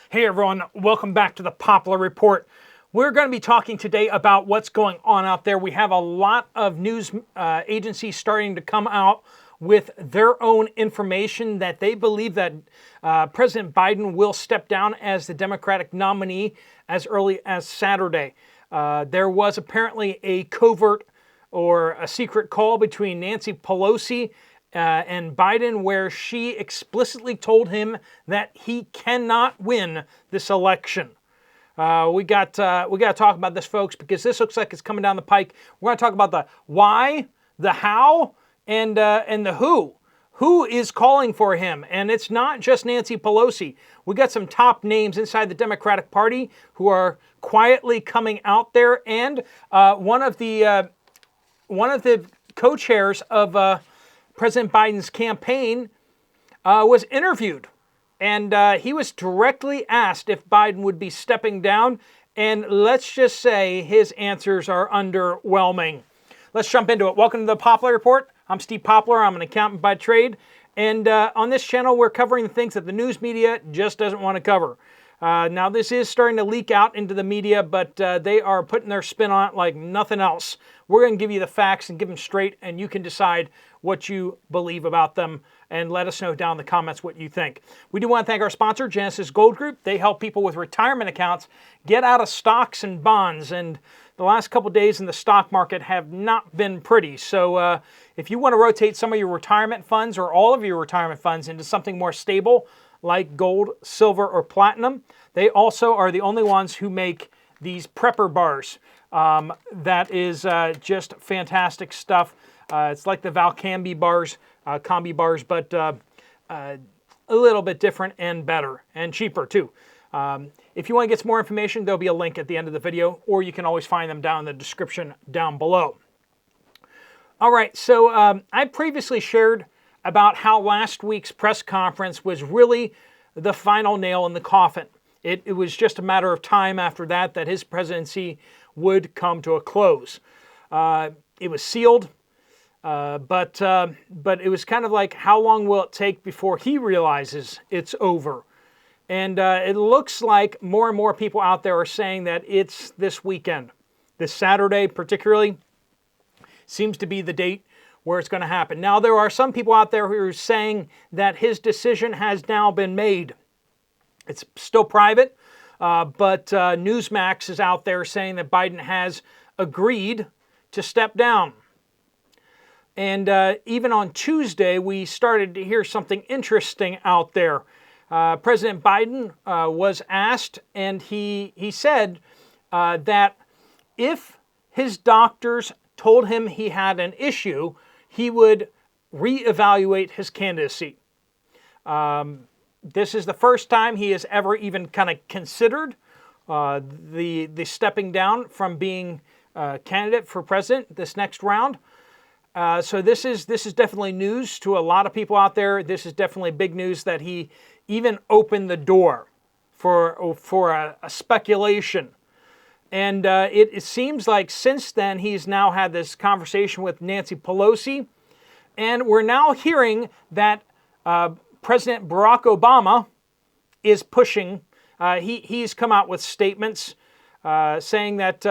Hey everyone, welcome back to the Poplar Report. We're going to be talking today about what's going on out there. We have a lot of news agencies starting to come out with their own information that they believe that President Biden will step down as the Democratic nominee as early as Saturday. There was apparently a covert or a secret call between Nancy Pelosi and Biden, where she explicitly told him that he cannot win this election. We got to talk about this, folks, because this looks like it's coming down the pike. We're going to talk about the why, the how, and the who. Who is calling for him? And it's not just Nancy Pelosi. We got some top names inside the Democratic Party who are quietly coming out there, and one of the co-chairs of President Biden's campaign was interviewed, and he was directly asked if Biden would be stepping down, and let's just say his answers are underwhelming. Let's jump into it. Welcome to the Poplar Report. I'm Steve Poplar. I'm an accountant by trade, and on this channel we're covering the things that the news media just doesn't want to cover. Now this is starting to leak out into the media, but they are putting their spin on it like nothing else. We're going to give you the facts and give them straight, and you can decide what you believe about them, and let us know down in the comments what you think. We do want to thank our sponsor, Genesis Gold Group. They help people with retirement accounts get out of stocks and bonds, and the last couple days in the stock market have not been pretty. So if you want to rotate some of your retirement funds or all of your retirement funds into something more stable, like gold, silver, or platinum, they also are the only ones who make these prepper bars. That is just fantastic stuff. It's like the Valcambi bars, combi bars, but a little bit different and better and cheaper too. If you want to get some more information, there'll be a link at the end of the video, or you can always find them down in the description down below. All right, so I previously shared about how last week's press conference was really the final nail in the coffin. It was just a matter of time after that his presidency would come to a close. It was sealed, but it was kind of like, how long will it take before he realizes it's over? And it looks like more and more people out there are saying that it's this weekend. This Saturday particularly seems to be the date where it's going to happen. Now, there are some people out there who are saying that his decision has now been made. It's still private, but Newsmax is out there saying that Biden has agreed to step down. And even on Tuesday, we started to hear something interesting out there. President Biden was asked, and he said that if his doctors told him he had an issue, he would reevaluate his candidacy. This is the first time he has ever even kind of considered the stepping down from being candidate for president this next round. So this is definitely news to a lot of people out there. This is definitely big news that he even opened the door for a speculation. And it seems like since then he's now had this conversation with Nancy Pelosi, and we're now hearing that President Barack Obama is pushing. He's come out with statements saying that,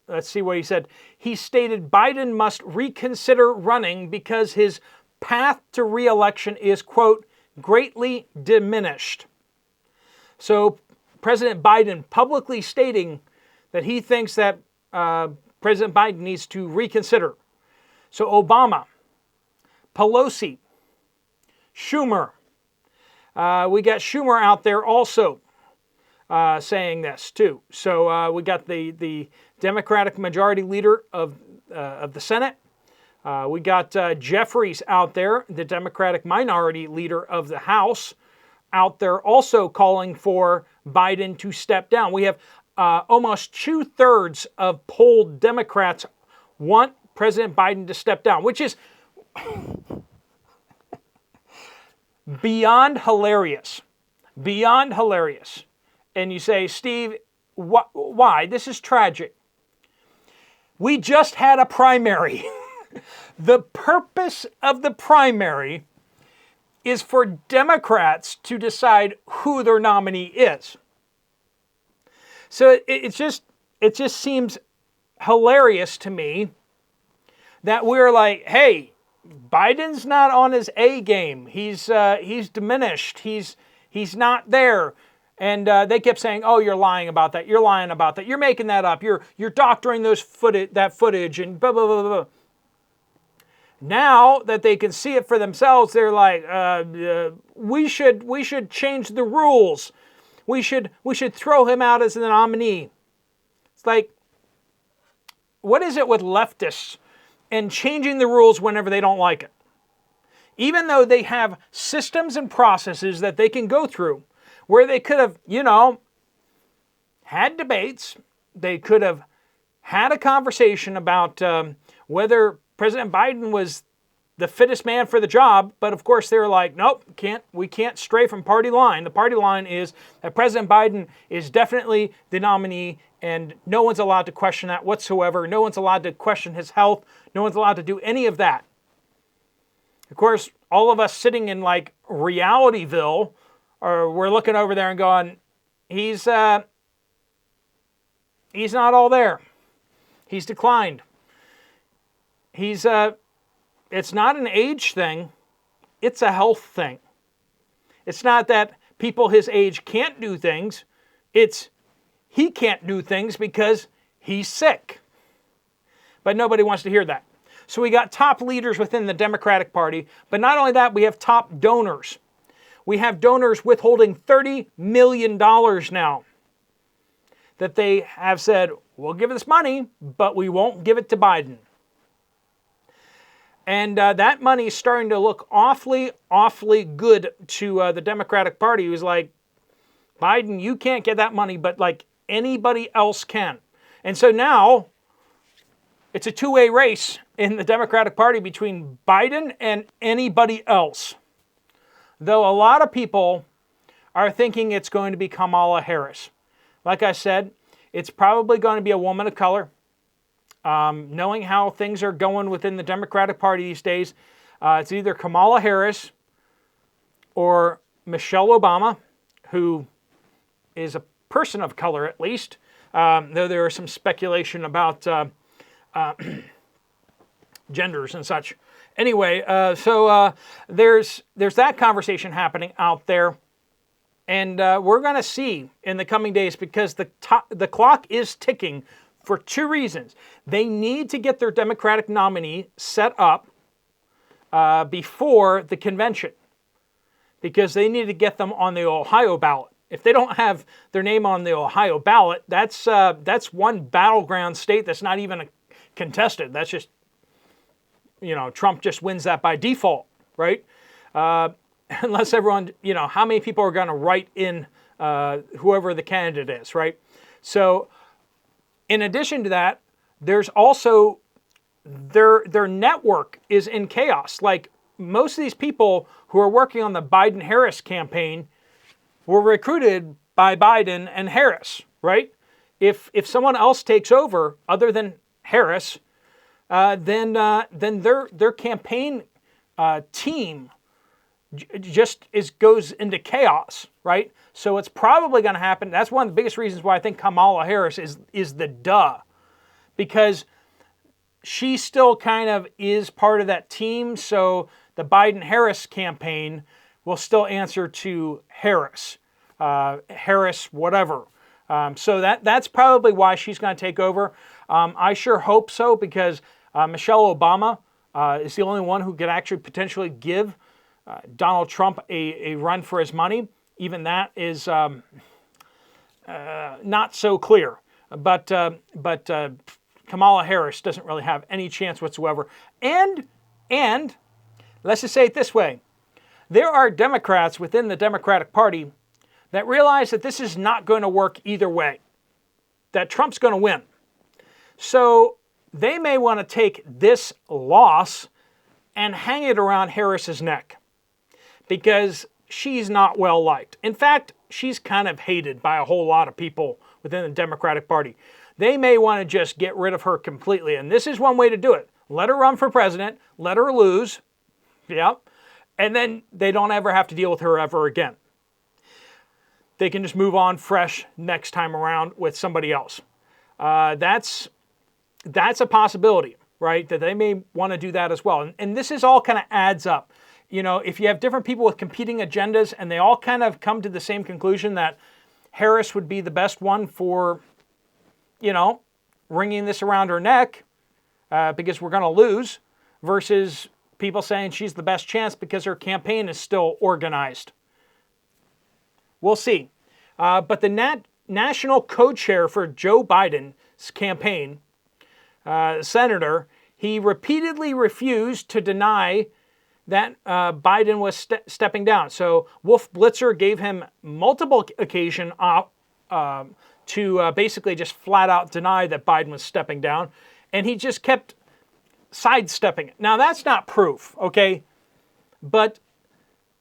let's see what he said. He stated Biden must reconsider running because his path to re-election is, quote, greatly diminished. So President Biden publicly stating that he thinks that President Biden needs to reconsider. So Obama, Pelosi, Schumer, we got Schumer out there also saying this too. So we got the Democratic majority leader of the Senate. We got Jeffries out there, the Democratic minority leader of the House, out there also calling for Biden to step down. We have almost 2/3 of polled Democrats want President Biden to step down, which is beyond hilarious. Beyond hilarious. And you say, Steve, why? This is tragic. We just had a primary. The purpose of the primary is for Democrats to decide who their nominee is. So it just seems hilarious to me that we're like, hey, Biden's not on his A game. He's diminished. He's not there. And they kept saying, oh, you're lying about that. You're lying about that. You're making that up. You're doctoring that footage and blah, blah, blah, blah. Now that they can see it for themselves, they're like, we should change the rules. We should throw him out as the nominee. It's like, what is it with leftists and changing the rules whenever they don't like it? Even though they have systems and processes that they can go through, where they could have, had debates, they could have had a conversation about whether President Biden was the fittest man for the job, but of course they were like, nope, we can't stray from party line. The party line is that President Biden is definitely the nominee, and no one's allowed to question that whatsoever. No one's allowed to question his health. No one's allowed to do any of that. Of course, all of us sitting in like Realityville, we're looking over there and going, he's not all there. He's declined. It's not an age thing, it's a health thing. It's not that people his age can't do things, it's he can't do things because he's sick. But nobody wants to hear that. So we got top leaders within the Democratic Party, but not only that, we have top donors. We have donors withholding $30 million now that they have said, we'll give this money, but we won't give it to Biden. And that money is starting to look awfully, awfully good to the Democratic Party, who's like, Biden, you can't get that money, but like anybody else can. And so now it's a two-way race in the Democratic Party between Biden and anybody else. Though a lot of people are thinking it's going to be Kamala Harris. Like I said, it's probably going to be a woman of color. Knowing how things are going within the Democratic Party these days, it's either Kamala Harris or Michelle Obama, who is a person of color at least, though there is some speculation about genders and such. Anyway, so there's that conversation happening out there, and we're going to see in the coming days, because the clock is ticking for two reasons. They need to get their Democratic nominee set up before the convention, because they need to get them on the Ohio ballot. If they don't have their name on the Ohio ballot, that's one battleground state that's not even contested. That's just, Trump just wins that by default, right? Unless everyone, how many people are going to write in whoever the candidate is, right? So in addition to that, there's also their network is in chaos. Like, most of these people who are working on the Biden-Harris campaign were recruited by Biden and Harris, right? If someone else takes over other than Harris, then their campaign team just goes into chaos, right? So it's probably going to happen. That's one of the biggest reasons why I think Kamala Harris is the duh, because she still kind of is part of that team. So the Biden-Harris campaign will still answer to Harris, whatever. So that's probably why she's going to take over. I sure hope so, because Michelle Obama is the only one who could actually potentially give Donald Trump a run for his money. Even that is not so clear. But Kamala Harris doesn't really have any chance whatsoever. And let's just say it this way. There are Democrats within the Democratic Party that realize that this is not going to work either way, that Trump's going to win. So they may want to take this loss and hang it around Harris's neck, because she's not well liked. In fact, she's kind of hated by a whole lot of people within the Democratic Party. They may want to just get rid of her completely, and this is one way to do it. Let her run for president, let her lose, yep, And then they don't ever have to deal with her ever again. They can just move on fresh next time around with somebody else. That's a possibility, right? That they may want to do that as well. And this is all kind of adds up. You know, if you have different people with competing agendas and they all kind of come to the same conclusion that Harris would be the best one for, you know, wringing this around her neck because we're going to lose, versus people saying she's the best chance because her campaign is still organized. We'll see. But the national co-chair for Joe Biden's campaign, Senator, he repeatedly refused to deny that Biden was stepping down. So Wolf Blitzer gave him multiple occasions to basically just flat out deny that Biden was stepping down. And he just kept sidestepping it. Now, that's not proof, okay? But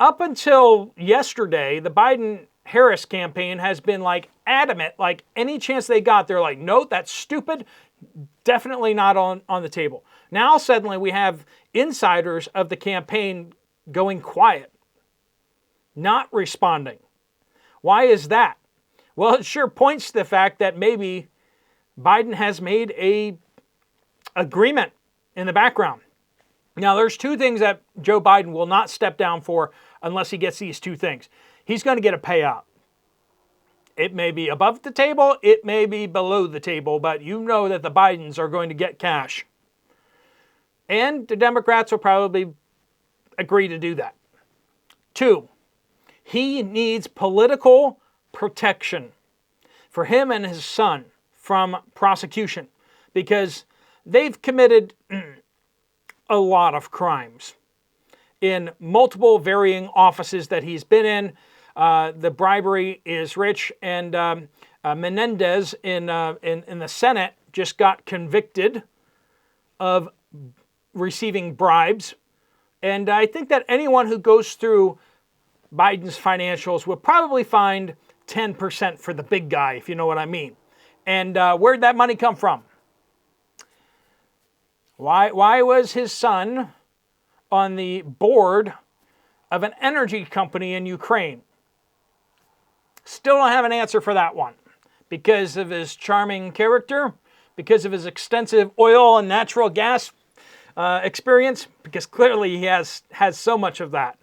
up until yesterday, the Biden-Harris campaign has been like adamant, like any chance they got, they're like, no, that's stupid. Definitely not on the table. Now suddenly we have insiders of the campaign going quiet, not responding. Why is that? Well, it sure points to the fact that maybe Biden has made a agreement in the background. Now, there's two things that Joe Biden will not step down for unless he gets these two things. He's going to get a payout. It may be above the table, it may be below the table, but you know that the Bidens are going to get cash. And the Democrats will probably agree to do that. 2, he needs political protection for him and his son from prosecution because they've committed a lot of crimes in multiple varying offices that he's been in. The bribery is rich, and Menendez in the Senate just got convicted of receiving bribes. And I think that anyone who goes through Biden's financials will probably find 10% for the big guy, if you know what I mean. And where'd that money come from? Why was his son on the board of an energy company in Ukraine? Still don't have an answer for that one. Because of his charming character, because of his extensive oil and natural gas experience, because clearly he has so much of that.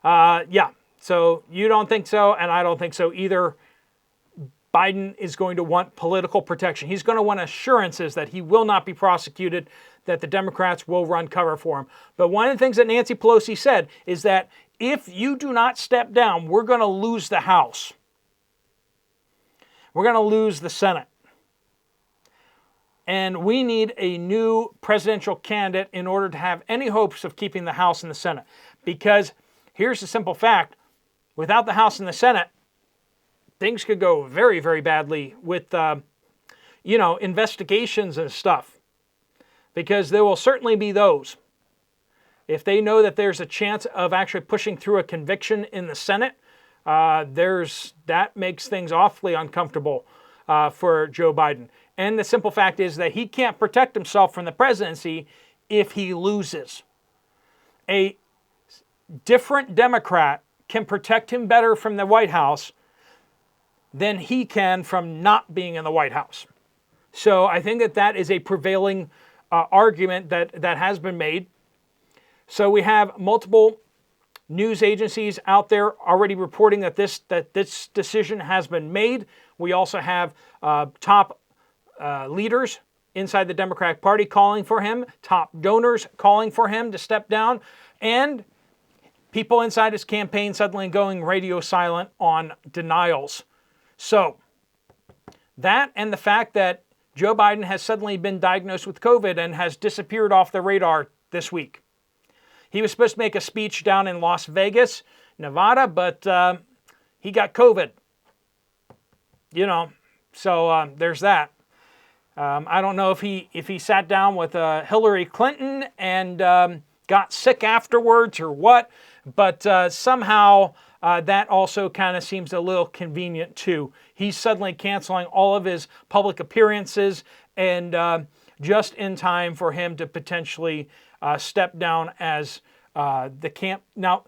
Yeah, so you don't think so, and I don't think so either. Biden is going to want political protection. He's going to want assurances that he will not be prosecuted, that the Democrats will run cover for him. But one of the things that Nancy Pelosi said is that if you do not step down, we're going to lose the House. We're going to lose the Senate. And we need a new presidential candidate in order to have any hopes of keeping the House and the Senate. Because here's the simple fact. Without the House and the Senate, things could go very, very badly with, investigations and stuff. Because there will certainly be those. If they know that there's a chance of actually pushing through a conviction in the Senate, that makes things awfully uncomfortable for Joe Biden. And the simple fact is that he can't protect himself from the presidency if he loses. A different Democrat can protect him better from the White House than he can from not being in the White House. So I think that is a prevailing argument that has been made. So we have multiple news agencies out there already reporting that this decision has been made. We also have top leaders inside the Democratic Party calling for him, top donors calling for him to step down, and people inside his campaign suddenly going radio silent on denials. So that and the fact that Joe Biden has suddenly been diagnosed with COVID and has disappeared off the radar this week. He was supposed to make a speech down in Las Vegas, Nevada, but he got COVID. So there's that. I don't know if he sat down with Hillary Clinton and got sick afterwards or what, but somehow that also kind of seems a little convenient too. He's suddenly canceling all of his public appearances and just in time for him to potentially step down as the camp. Now,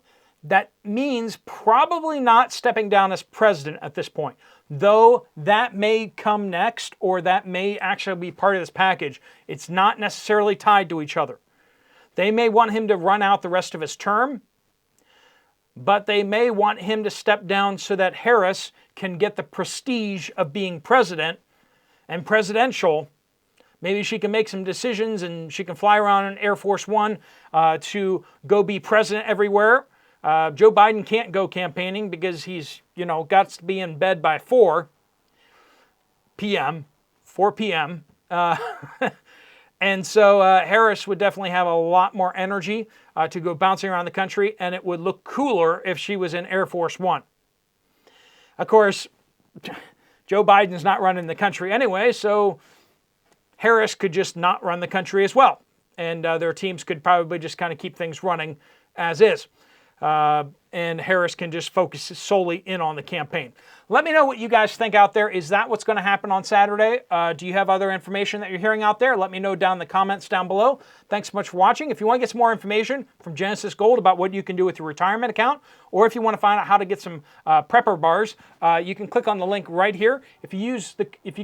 That means probably not stepping down as president at this point, though that may come next, or that may actually be part of this package. It's not necessarily tied to each other. They may want him to run out the rest of his term, but they may want him to step down so that Harris can get the prestige of being president and presidential. Maybe she can make some decisions and she can fly around in Air Force One to go be president everywhere. Joe Biden can't go campaigning because he's, got to be in bed by 4 p.m. And so Harris would definitely have a lot more energy to go bouncing around the country, and it would look cooler if she was in Air Force One. Of course, Joe Biden's not running the country anyway, so Harris could just not run the country as well. And their teams could probably just kind of keep things running as is. And Harris can just focus solely in on the campaign. Let me know what you guys think out there. Is that what's going to happen on Saturday? Do you have other information that you're hearing out there? Let me know down in the comments down below. Thanks so much for watching. If you want to get some more information from Genesis Gold about what you can do with your retirement account, or if you want to find out how to get some prepper bars, you can click on the link right here. If you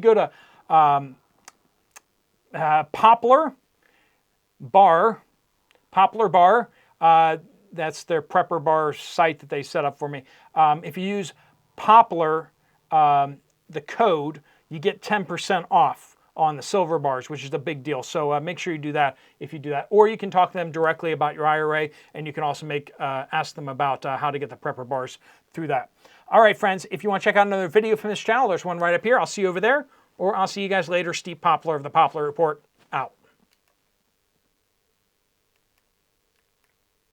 go to Poplar Bar, that's their prepper bar site that they set up for me. If you use Poplar, the code, you get 10% off on the silver bars, which is a big deal. So make sure you do that if you do that. Or you can talk to them directly about your IRA, and you can also ask them about how to get the prepper bars through that. All right, friends, if you want to check out another video from this channel, there's one right up here. I'll see you over there, or I'll see you guys later. Steve Poplar of the Poplar Report, out.